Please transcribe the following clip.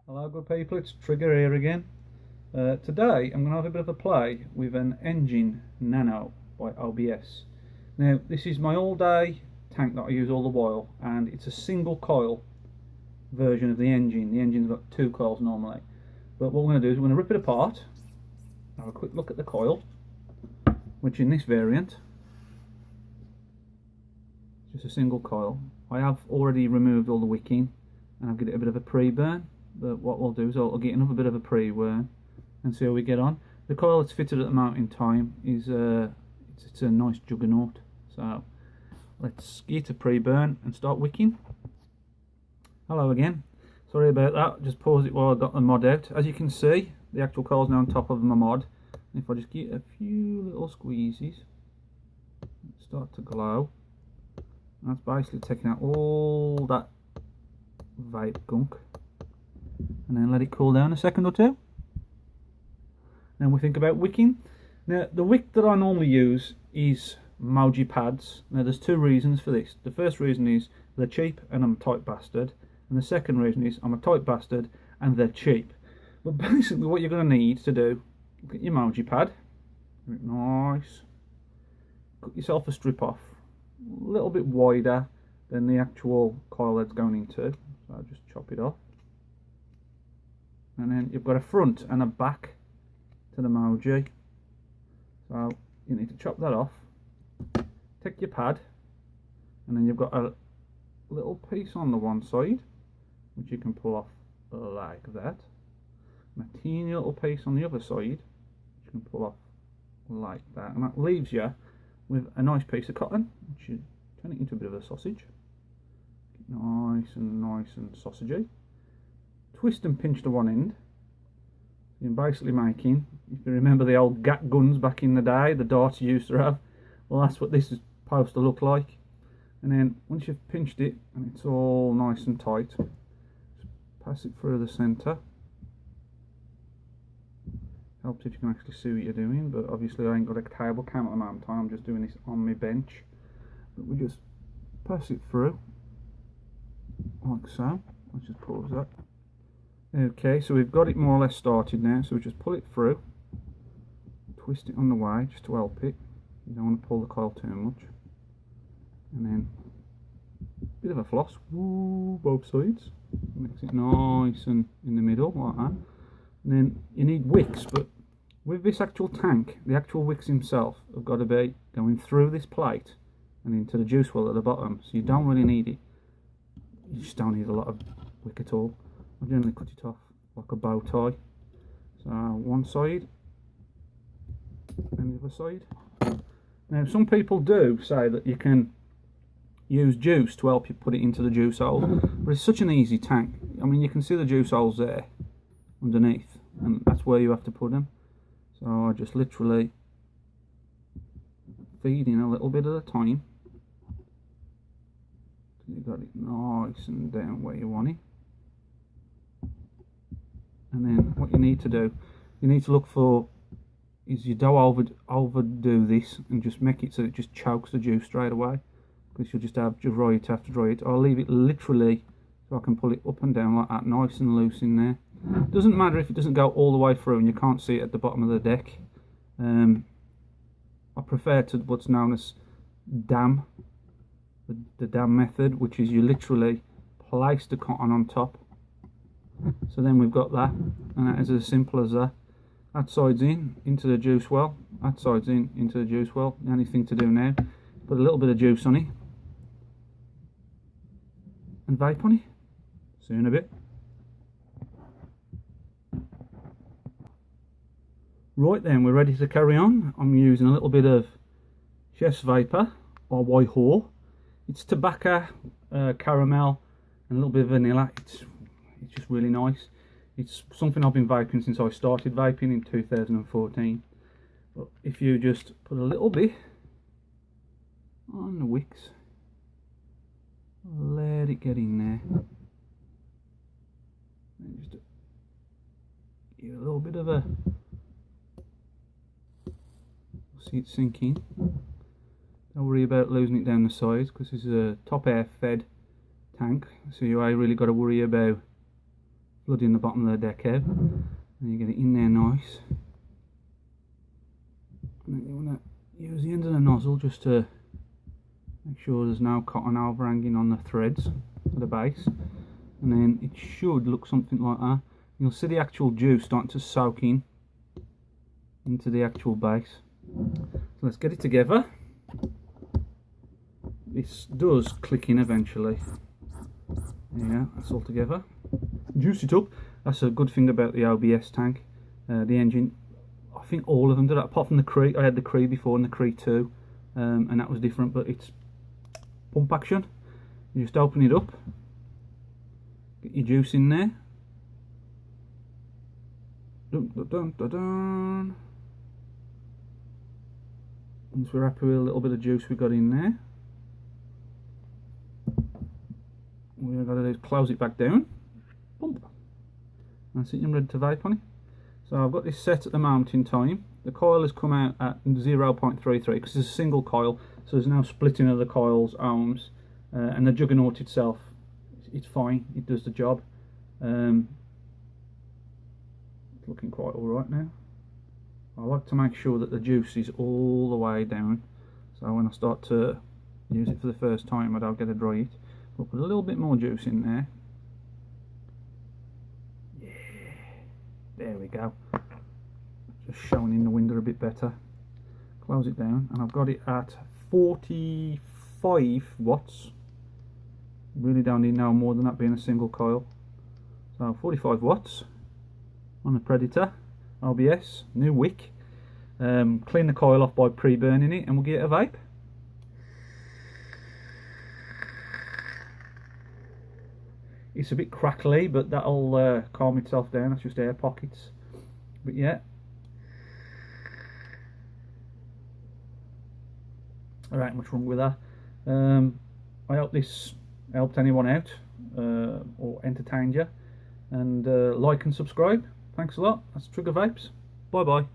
Hello good people, it's Trigger here again. Today I'm going to have a bit of a play with an engine nano by OBS. Now this is my all day tank that I use all the while, and it's a single coil version of the engine. The engine's got two coils normally, but what we're going to do is we're going to rip it apart, have a quick look at the coil, which in this variant is just a single coil. I have already removed all the wicking and I've given it a bit of a pre-burn. But what we'll do is I'll get another bit of a pre-burn and see how we get on. The coil that's fitted at the moment in time is it's a nice juggernaut. So let's get a pre-burn and start wicking. Hello again. Sorry about that. Just paused it while I got the mod out. As you can see, the actual coil's now on top of my mod. And if I just get a few little squeezes, it'll start to glow. And that's basically taking out all that vape gunk. And then let it cool down a second or two. Then we think about wicking. Now the wick that I normally use is Moji pads. Now there's two reasons for this. The first reason is they're cheap and I'm a tight bastard, and the second reason is I'm a tight bastard and they're cheap. But basically what you're going to need to do, get your Moji pad, nice, cut yourself a strip off a little bit wider than the actual coil that's going into, so I'll just chop it off. And then you've got a front and a back to the Moji, so you need to chop that off. Take your pad, and then you've got a little piece on the one side which you can pull off like that, and a teeny little piece on the other side which you can pull off like that, and that leaves you with a nice piece of cotton, which you turn it into a bit of a sausage, nice and sausagey. Twist and pinch to one end. You're basically making, if you remember the old gat guns back in the day, the darts you used to have, well that's what this is supposed to look like. And then once you've pinched it and it's all nice and tight, just pass it through the centre. Helps if you can actually see what you're doing, but obviously I ain't got a table cam at the moment, I'm just doing this on my bench. But we just pass it through like so. Let's just pause that. Okay, so we've got it more or less started now, so we just pull it through, twist it on the way just to help it. You don't want to pull the coil too much. And then a bit of a floss, woo, both sides. Makes it nice and in the middle like that. And then you need wicks, but with this actual tank, the actual wicks himself have got to be going through this plate and into the juice well at the bottom, so you don't really need it. You just don't need a lot of wick at all. I generally cut it off like a bow tie. So one side and the other side. Now some people do say that you can use juice to help you put it into the juice hole, but it's such an easy tank. I mean, you can see the juice holes there underneath, and that's where you have to put them. So I just literally feed in a little bit at a time. You got it nice and down where you want it. And then what you need to do, you need to look for, is you don't overdo this and just make it so it just chokes the juice straight away, because you'll just have to dry it. I'll leave it literally so I can pull it up and down like that, nice and loose in there. Doesn't matter if it doesn't go all the way through and you can't see it at the bottom of the deck. I prefer to what's known as dam, the dam method, which is you literally place the cotton on top. So then we've got that, and that is as simple as that. That side's in, into the juice well, that side's in, into the juice well. The only thing to do now, put a little bit of juice on it, and vape on it. See you in a bit. Right then, we're ready to carry on. I'm using a little bit of Chef's Vapor, or Whitehall. It's tobacco, caramel, and a little bit of vanilla. It's just really nice. It's something I've been vaping since I started vaping in 2014. But if you just put a little bit on the wicks, let it get in there, and just give it a little bit of a, see it sink in. Don't worry about losing it down the sides, because this is a top air fed tank, so you ain't really got to worry about flooding the bottom of the deck out. And you get it in there nice. And then you want to use the end of the nozzle just to make sure there's no cotton overhanging on the threads for the base. And then it should look something like that. You'll see the actual juice starting to soak in into the actual base. So let's get it together. This does click in eventually. Yeah, that's all together. Juice it up. That's a good thing about the OBS tank. The engine, I think all of them do that, apart from the Cree. I had the Cree before and the Cree 2, and that was different, but it's pump action. You just open it up, get your juice in there. Dun, dun, dun, dun, dun. Once we're happy with a little bit of juice we got in there, what we've got to do is close it back down. Pump. That's it, I'm ready to vape on it. So I've got this set at the moment in time. The coil has come out at 0.33 because it's a single coil, so there's no splitting of the coil's ohms. And the juggernaut itself, it's fine, it does the job. It's looking quite alright now. I like to make sure that the juice is all the way down, so when I start to use it for the first time I don't get a dry heat. We'll put a little bit more juice in there. Yeah, there we go. Just showing in the window a bit better. Close it down, and I've got it at 45 watts. Really don't need no more than that being a single coil. So 45 watts on the Predator OBS, new wick. Clean the coil off by pre-burning it and we'll get a vape. It's a bit crackly, but that'll calm itself down. That's just air pockets. But yeah. There ain't much wrong with that. I hope this helped anyone out or entertained you. And like and subscribe. Thanks a lot. That's Trigger Vapes. Bye bye.